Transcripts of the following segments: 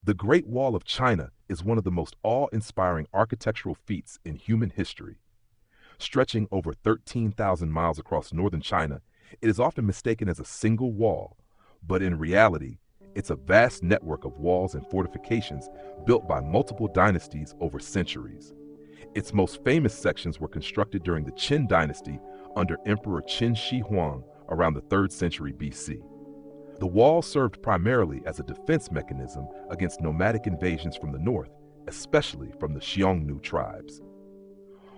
The Great Wall of China is one of the most awe-inspiring architectural feats in human history. Stretching over 13,000 miles across northern China, it is often mistaken as a single wall, but in reality, it's a vast network of walls and fortifications built by multiple dynasties over centuries. Its most famous sections were constructed during the Qin dynasty under Emperor Qin Shi Huang around the 3rd century BC. The wall served primarily as a defense mechanism against nomadic invasions from the north, especially from the Xiongnu tribes.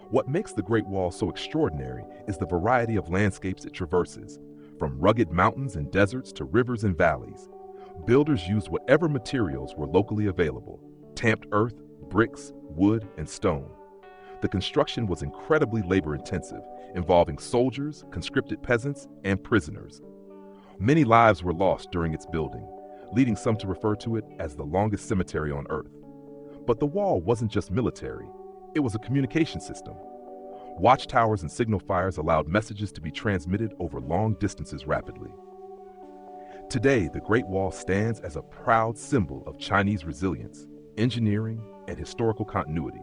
What makes the Great Wall so extraordinary is the variety of landscapes it traverses, from rugged mountains and deserts to rivers and valleys. Builders used whatever materials were locally available: tamped earth, bricks, wood, and stone. The construction was incredibly labor-intensive, involving soldiers, conscripted peasants, and prisoners. Many lives were lost during its building, leading some to refer to it as the longest cemetery on Earth. But the wall wasn't just military, it was a communication system. Watchtowers and signal fires allowed messages to be transmitted over long distances rapidly. Today, the Great Wall stands as a proud symbol of Chinese resilience, engineering, and historical continuity.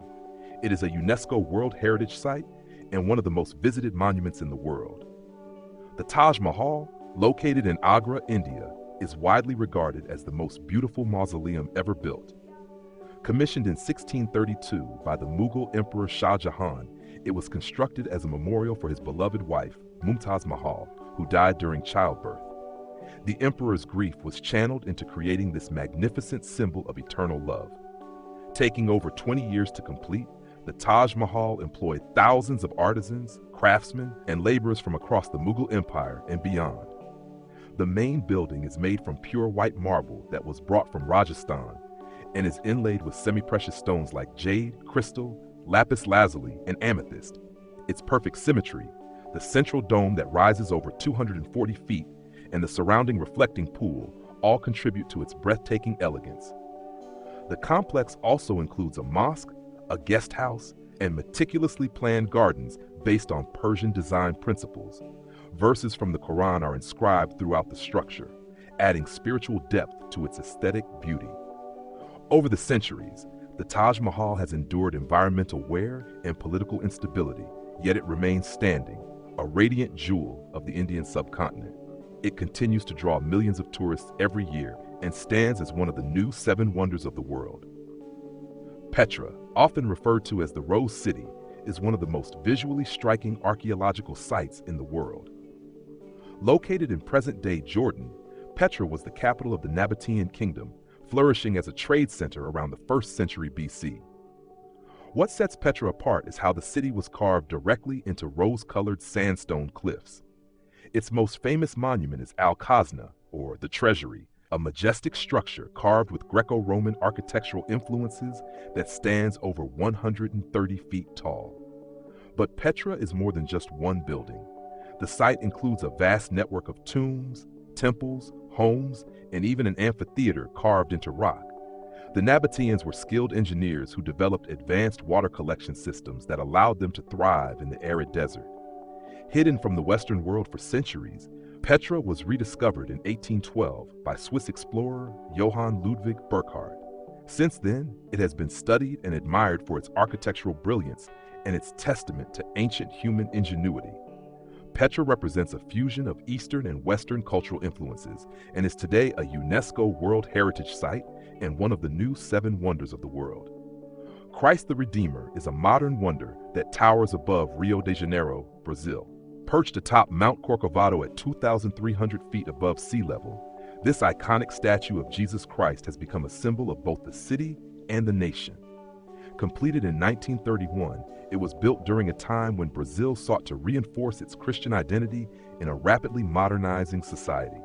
It is a UNESCO World Heritage Site and one of the most visited monuments in the world. The Taj Mahal, located in Agra, India, is widely regarded as the most beautiful mausoleum ever built. Commissioned in 1632 by the Mughal Emperor Shah Jahan, it was constructed as a memorial for his beloved wife, Mumtaz Mahal, who died during childbirth. The emperor's grief was channeled into creating this magnificent symbol of eternal love. Taking over 20 years to complete, the Taj Mahal employed thousands of artisans, craftsmen, and laborers from across the Mughal Empire and beyond. The main building is made from pure white marble that was brought from Rajasthan and is inlaid with semi-precious stones like jade, crystal, lapis lazuli, and amethyst. Its perfect symmetry, the central dome that rises over 240 feet, and the surrounding reflecting pool all contribute to its breathtaking elegance. The complex also includes a mosque, a guest house, and meticulously planned gardens based on Persian design principles. Verses from the Quran are inscribed throughout the structure, adding spiritual depth to its aesthetic beauty. Over the centuries, the Taj Mahal has endured environmental wear and political instability, yet it remains standing, a radiant jewel of the Indian subcontinent. It continues to draw millions of tourists every year and stands as one of the new 7 wonders of the world. Petra, often referred to as the Rose City, is one of the most visually striking archaeological sites in the world. Located in present-day Jordan, Petra was the capital of the Nabatean kingdom, flourishing as a trade center around the 1st century BC. What sets Petra apart is how the city was carved directly into rose-colored sandstone cliffs. Its most famous monument is Al-Khazna, or the Treasury, a majestic structure carved with Greco-Roman architectural influences that stands over 130 feet tall. But Petra is more than just one building. The site includes a vast network of tombs, temples, homes, and even an amphitheater carved into rock. The Nabateans were skilled engineers who developed advanced water collection systems that allowed them to thrive in the arid desert. Hidden from the Western world for centuries, Petra was rediscovered in 1812 by Swiss explorer Johann Ludwig Burckhardt. Since then, it has been studied and admired for its architectural brilliance and its testament to ancient human ingenuity. Petra represents a fusion of Eastern and Western cultural influences and is today a UNESCO World Heritage Site and one of the new 7 wonders of the world. Christ the Redeemer is a modern wonder that towers above Rio de Janeiro, Brazil. Perched atop Mount Corcovado at 2,300 feet above sea level, this iconic statue of Jesus Christ has become a symbol of both the city and the nation. Completed in 1931, it was built during a time when Brazil sought to reinforce its Christian identity in a rapidly modernizing society.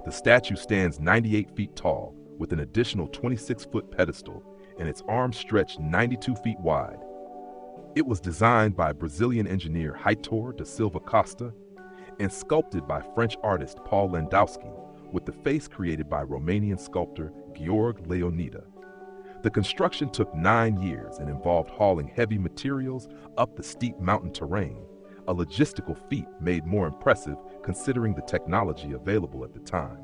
The statue stands 98 feet tall, with an additional 26-foot pedestal, and its arms stretch 92 feet wide. It was designed by Brazilian engineer Heitor da Silva Costa and sculpted by French artist Paul Landowski, with the face created by Romanian sculptor Gheorghe Leonida. The construction took 9 years and involved hauling heavy materials up the steep mountain terrain, a logistical feat made more impressive considering the technology available at the time.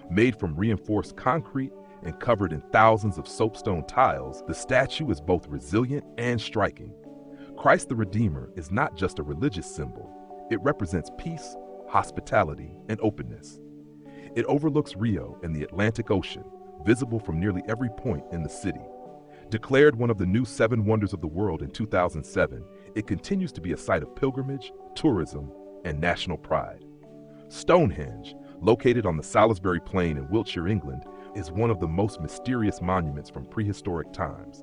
Made from reinforced concrete and covered in thousands of soapstone tiles, the statue is both resilient and striking. Christ the Redeemer is not just a religious symbol, it represents peace, hospitality, and openness. It overlooks Rio and the Atlantic Ocean, visible from nearly every point in the city. Declared one of the new 7 wonders of the world in 2007, it continues to be a site of pilgrimage, tourism, and national pride. Stonehenge, located on the Salisbury Plain in Wiltshire, England, is one of the most mysterious monuments from prehistoric times.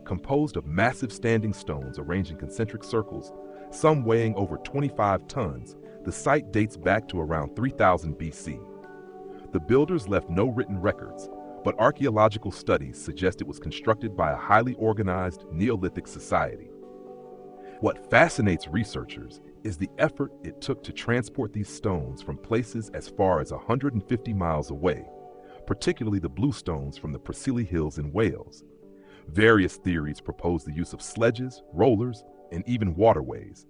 Composed of massive standing stones arranged in concentric circles, some weighing over 25 tons, the site dates back to around 3000 BC. The builders left no written records, but archaeological studies suggest it was constructed by a highly organized Neolithic society. What fascinates researchers is the effort it took to transport these stones from places as far as 150 miles away, particularly the bluestones from the Preseli Hills in Wales. Various theories propose the use of sledges, rollers, and even waterways.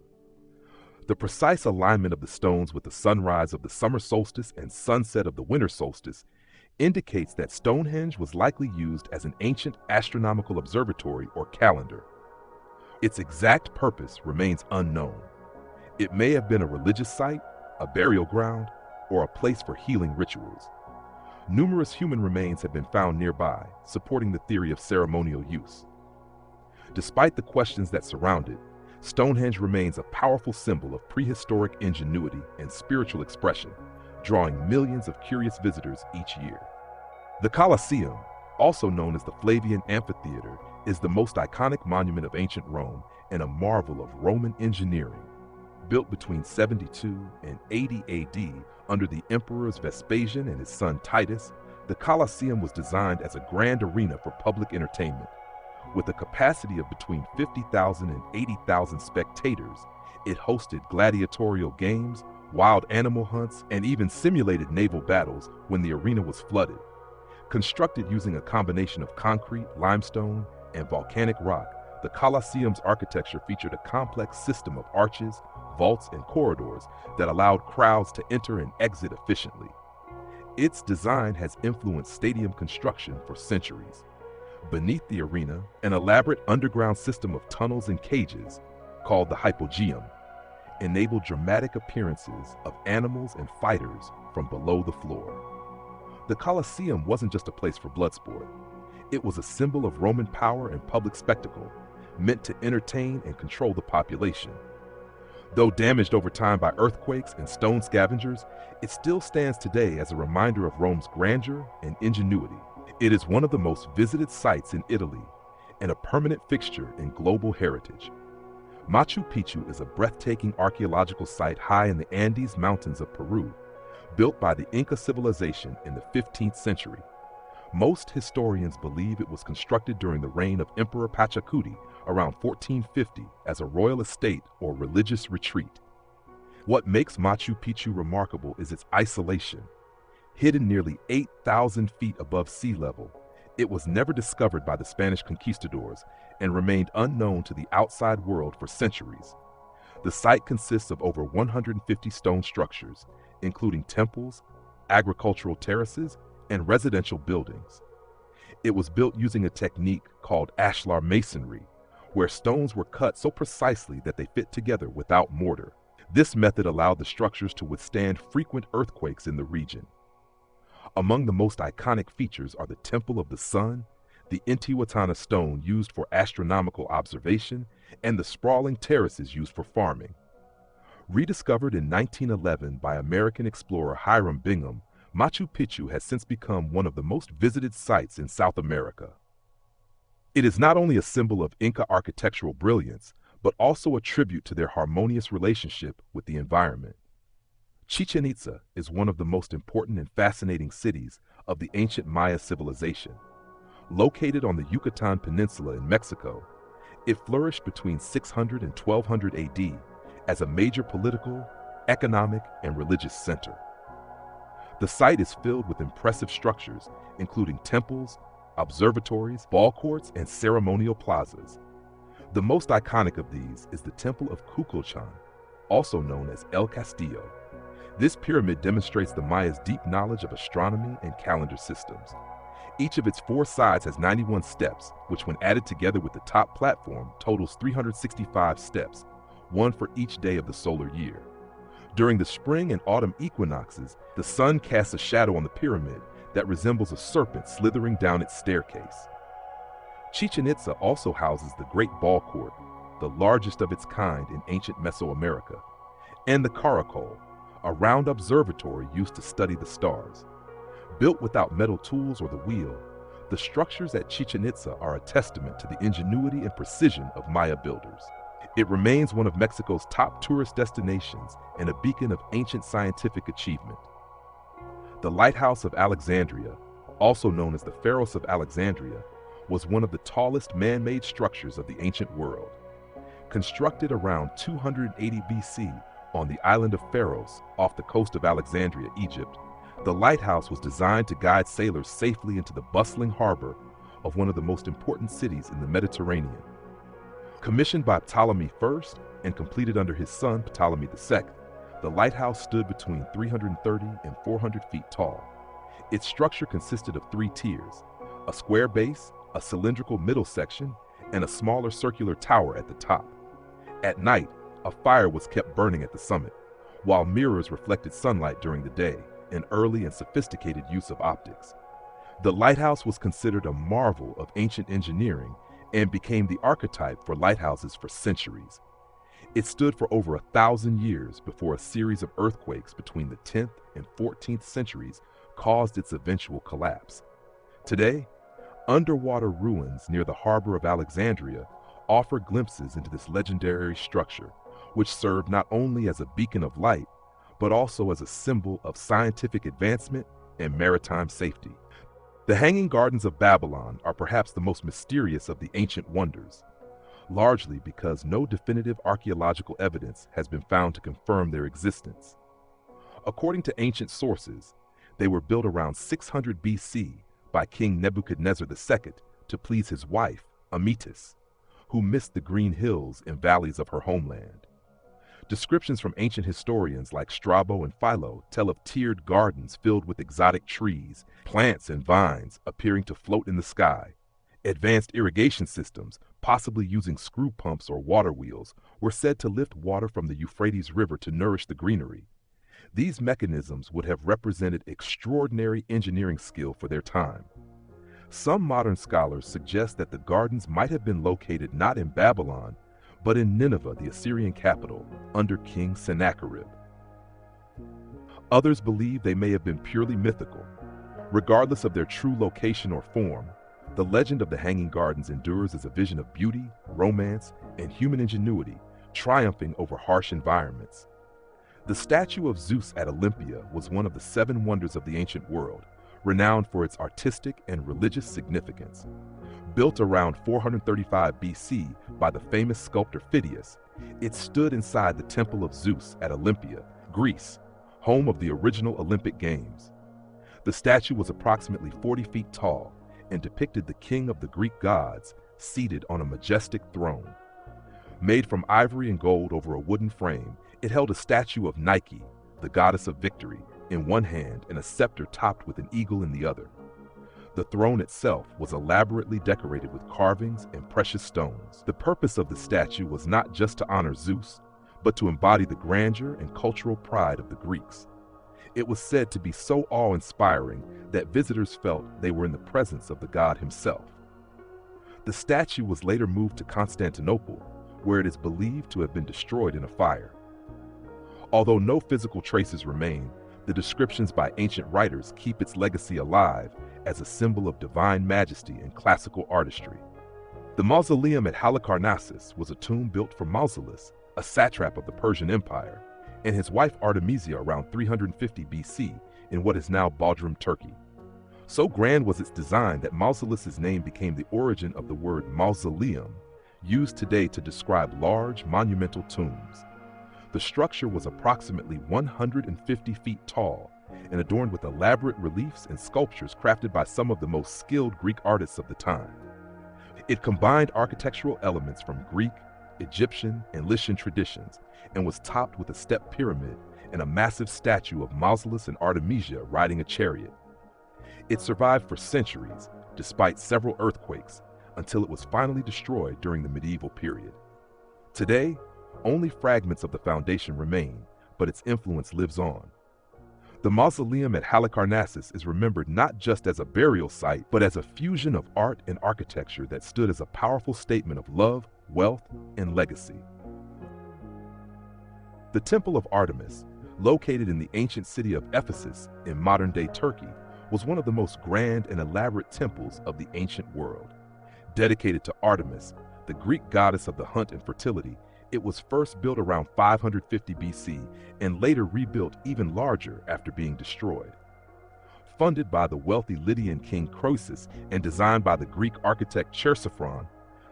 The precise alignment of the stones with the sunrise of the summer solstice and sunset of the winter solstice indicates that Stonehenge was likely used as an ancient astronomical observatory or calendar. Its exact purpose remains unknown. It may have been a religious site, a burial ground, or a place for healing rituals. Numerous human remains have been found nearby, supporting the theory of ceremonial use. Despite the questions that surround it, Stonehenge remains a powerful symbol of prehistoric ingenuity and spiritual expression, drawing millions of curious visitors each year. The Colosseum, also known as the Flavian Amphitheater, is the most iconic monument of ancient Rome and a marvel of Roman engineering. Built between 72 and 80 AD under the emperors Vespasian and his son Titus, the Colosseum was designed as a grand arena for public entertainment. With a capacity of between 50,000 and 80,000 spectators, it hosted gladiatorial games, wild animal hunts, and even simulated naval battles when the arena was flooded. Constructed using a combination of concrete, limestone, and volcanic rock, the Colosseum's architecture featured a complex system of arches, vaults, and corridors that allowed crowds to enter and exit efficiently. Its design has influenced stadium construction for centuries. Beneath the arena, an elaborate underground system of tunnels and cages, called the hypogeum, enabled dramatic appearances of animals and fighters from below the floor. The Colosseum wasn't just a place for blood sport. It was a symbol of Roman power and public spectacle, meant to entertain and control the population. Though damaged over time by earthquakes and stone scavengers, it still stands today as a reminder of Rome's grandeur and ingenuity. It is one of the most visited sites in Italy and a permanent fixture in global heritage. Machu Picchu is a breathtaking archaeological site high in the Andes Mountains of Peru, built by the Inca civilization in the 15th century. Most historians believe it was constructed during the reign of Emperor Pachacuti around 1450 as a royal estate or religious retreat. What makes Machu Picchu remarkable is its isolation. Hidden nearly 8,000 feet above sea level, it was never discovered by the Spanish conquistadors and remained unknown to the outside world for centuries. The site consists of over 150 stone structures, including temples, agricultural terraces, and residential buildings. It was built using a technique called ashlar masonry, where stones were cut so precisely that they fit together without mortar. This method allowed the structures to withstand frequent earthquakes in the region. Among the most iconic features are the Temple of the Sun, the Intihuatana stone used for astronomical observation, and the sprawling terraces used for farming. Rediscovered in 1911 by American explorer Hiram Bingham, Machu Picchu has since become one of the most visited sites in South America. It is not only a symbol of Inca architectural brilliance, but also a tribute to their harmonious relationship with the environment. Chichen Itza is one of the most important and fascinating cities of the ancient Maya civilization. Located on the Yucatan Peninsula in Mexico, it flourished between 600 and 1200 AD as a major political, economic, and religious center. The site is filled with impressive structures, including temples, observatories, ball courts, and ceremonial plazas. The most iconic of these is the Temple of Kukulcán, also known as El Castillo. This pyramid demonstrates the Mayas' deep knowledge of astronomy and calendar systems. Each of its four sides has 91 steps, which when added together with the top platform totals 365 steps, one for each day of the solar year. During the spring and autumn equinoxes, the sun casts a shadow on the pyramid that resembles a serpent slithering down its staircase. Chichen Itza also houses the Great Ball Court, the largest of its kind in ancient Mesoamerica, and the Caracol, a round observatory used to study the stars. Built without metal tools or the wheel, the structures at Chichen Itza are a testament to the ingenuity and precision of Maya builders. It remains one of Mexico's top tourist destinations and a beacon of ancient scientific achievement. The Lighthouse of Alexandria, also known as the Pharos of Alexandria, was one of the tallest man-made structures of the ancient world. Constructed around 280 BC on the island of Pharos off the coast of Alexandria, Egypt, the lighthouse was designed to guide sailors safely into the bustling harbor of one of the most important cities in the Mediterranean. Commissioned by Ptolemy I and completed under his son Ptolemy II, the lighthouse stood between 330 and 400 feet tall. Its structure consisted of three tiers: a square base, a cylindrical middle section, and a smaller circular tower at the top. At night, a fire was kept burning at the summit, while mirrors reflected sunlight during the day, an early and sophisticated use of optics. The lighthouse was considered a marvel of ancient engineering and became the archetype for lighthouses for centuries. It stood for over 1,000 years before a series of earthquakes between the 10th and 14th centuries caused its eventual collapse. Today, underwater ruins near the harbor of Alexandria offer glimpses into this legendary structure, which served not only as a beacon of light, but also as a symbol of scientific advancement and maritime safety. The Hanging Gardens of Babylon are perhaps the most mysterious of the ancient wonders, largely because no definitive archaeological evidence has been found to confirm their existence. According to ancient sources, they were built around 600 BC by King Nebuchadnezzar II to please his wife, Amytis, who missed the green hills and valleys of her homeland. Descriptions from ancient historians like Strabo and Philo tell of tiered gardens filled with exotic trees, plants, and vines appearing to float in the sky. Advanced irrigation systems, possibly using screw pumps or water wheels, were said to lift water from the Euphrates River to nourish the greenery. These mechanisms would have represented extraordinary engineering skill for their time. Some modern scholars suggest that the gardens might have been located not in Babylon, but in Nineveh, the Assyrian capital, under King Sennacherib. Others believe they may have been purely mythical. Regardless of their true location or form, the legend of the Hanging Gardens endures as a vision of beauty, romance, and human ingenuity, triumphing over harsh environments. The statue of Zeus at Olympia was one of the seven wonders of the ancient world, renowned for its artistic and religious significance. Built around 435 BC by the famous sculptor Phidias, it stood inside the Temple of Zeus at Olympia, Greece, home of the original Olympic Games. The statue was approximately 40 feet tall and depicted the king of the Greek gods seated on a majestic throne. Made from ivory and gold over a wooden frame, it held a statue of Nike, the goddess of victory, in one hand and a scepter topped with an eagle in the other. The throne itself was elaborately decorated with carvings and precious stones. The purpose of the statue was not just to honor Zeus, but to embody the grandeur and cultural pride of the Greeks. It was said to be so awe-inspiring that visitors felt they were in the presence of the god himself. The statue was later moved to Constantinople, where it is believed to have been destroyed in a fire. Although no physical traces remain, the descriptions by ancient writers keep its legacy alive as a symbol of divine majesty and classical artistry. The mausoleum at Halicarnassus was a tomb built for Mausolus, a satrap of the Persian Empire, and his wife Artemisia around 350 BC in what is now Bodrum, Turkey. So grand was its design that Mausolus's name became the origin of the word mausoleum, used today to describe large monumental tombs. The structure was approximately 150 feet tall and adorned with elaborate reliefs and sculptures crafted by some of the most skilled Greek artists of the time. It combined architectural elements from Greek, Egyptian, and Lycian traditions and was topped with a step pyramid and a massive statue of Mausolus and Artemisia riding a chariot. It survived for centuries, despite several earthquakes, until it was finally destroyed during the medieval period. Today, only fragments of the foundation remain, but its influence lives on. The mausoleum at Halicarnassus is remembered not just as a burial site, but as a fusion of art and architecture that stood as a powerful statement of love, wealth, and legacy. The Temple of Artemis, located in the ancient city of Ephesus in modern-day Turkey, was one of the most grand and elaborate temples of the ancient world. Dedicated to Artemis, the Greek goddess of the hunt and fertility, it was first built around 550 BC and later rebuilt even larger after being destroyed. Funded by the wealthy Lydian king Croesus and designed by the Greek architect Chersiphron,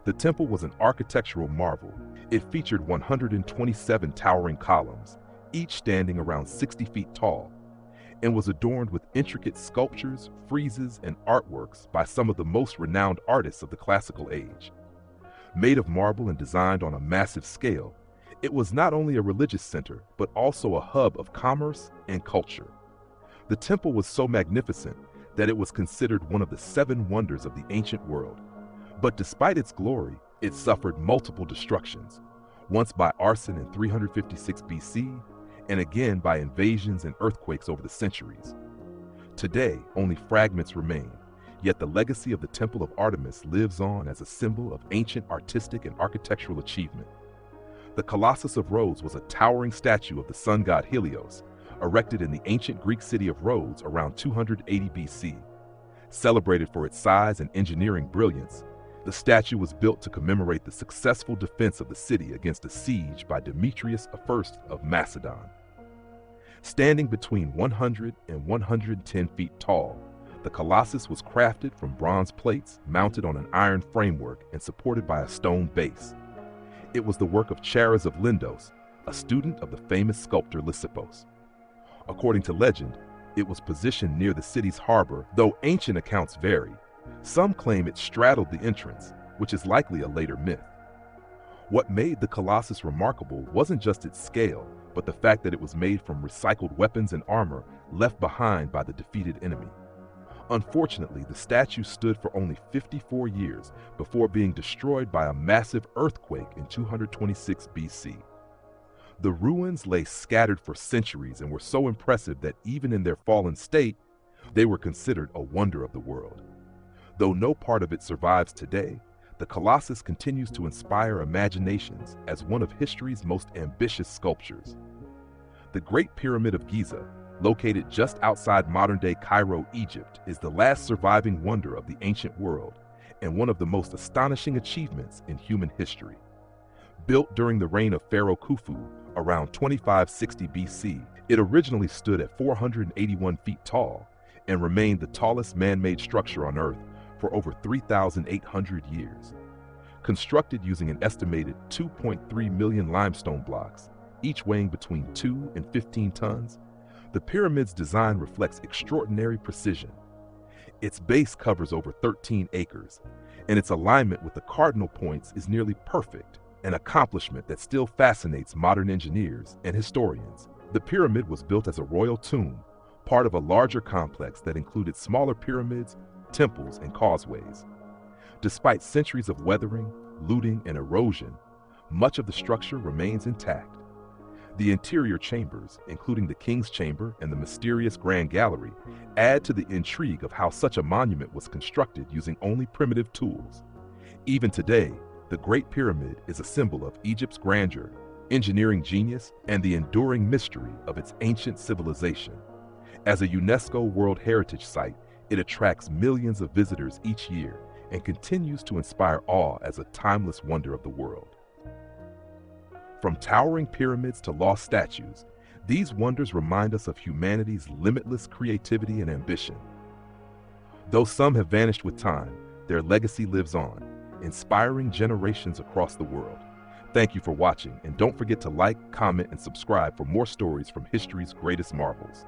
the temple was an architectural marvel. It featured 127 towering columns, each standing around 60 feet tall, and was adorned with intricate sculptures, friezes, and artworks by some of the most renowned artists of the classical age. Made of marble and designed on a massive scale, it was not only a religious center, but also a hub of commerce and culture. The temple was so magnificent that it was considered one of the 7 wonders of the ancient world. But despite its glory, it suffered multiple destructions, once by arson in 356 BC, and again by invasions and earthquakes over the centuries. Today, only fragments remain, yet the legacy of the Temple of Artemis lives on as a symbol of ancient artistic and architectural achievement. The Colossus of Rhodes was a towering statue of the sun god Helios, erected in the ancient Greek city of Rhodes around 280 BC. Celebrated for its size and engineering brilliance, the statue was built to commemorate the successful defense of the city against a siege by Demetrius I of Macedon. Standing between 100 and 110 feet tall, the Colossus was crafted from bronze plates mounted on an iron framework and supported by a stone base. It was the work of Chares of Lindos, a student of the famous sculptor Lysippos. According to legend, it was positioned near the city's harbor, though ancient accounts vary. Some claim it straddled the entrance, which is likely a later myth. What made the Colossus remarkable wasn't just its scale, but the fact that it was made from recycled weapons and armor left behind by the defeated enemy. Unfortunately, the statue stood for only 54 years before being destroyed by a massive earthquake in 226 BC. The ruins lay scattered for centuries and were so impressive that even in their fallen state, they were considered a wonder of the world. Though no part of it survives today, the Colossus continues to inspire imaginations as one of history's most ambitious sculptures. The Great Pyramid of Giza, located just outside modern-day Cairo, Egypt, is the last surviving wonder of the ancient world and one of the most astonishing achievements in human history. Built during the reign of Pharaoh Khufu around 2560 BC, it originally stood at 481 feet tall and remained the tallest man-made structure on Earth for over 3,800 years. Constructed using an estimated 2.3 million limestone blocks, each weighing between 2 and 15 tons, the pyramid's design reflects extraordinary precision. Its base covers over 13 acres, and its alignment with the cardinal points is nearly perfect, an accomplishment that still fascinates modern engineers and historians. The pyramid was built as a royal tomb, part of a larger complex that included smaller pyramids, temples, and causeways. Despite centuries of weathering, looting, and erosion, much of the structure remains intact. The interior chambers, including the King's Chamber and the mysterious Grand Gallery, add to the intrigue of how such a monument was constructed using only primitive tools. Even today, the Great Pyramid is a symbol of Egypt's grandeur, engineering genius, and the enduring mystery of its ancient civilization. As a UNESCO World Heritage Site, it attracts millions of visitors each year and continues to inspire awe as a timeless wonder of the world. From towering pyramids to lost statues, these wonders remind us of humanity's limitless creativity and ambition. Though some have vanished with time, their legacy lives on, inspiring generations across the world. Thank you for watching, and don't forget to like, comment, and subscribe for more stories from history's greatest marvels.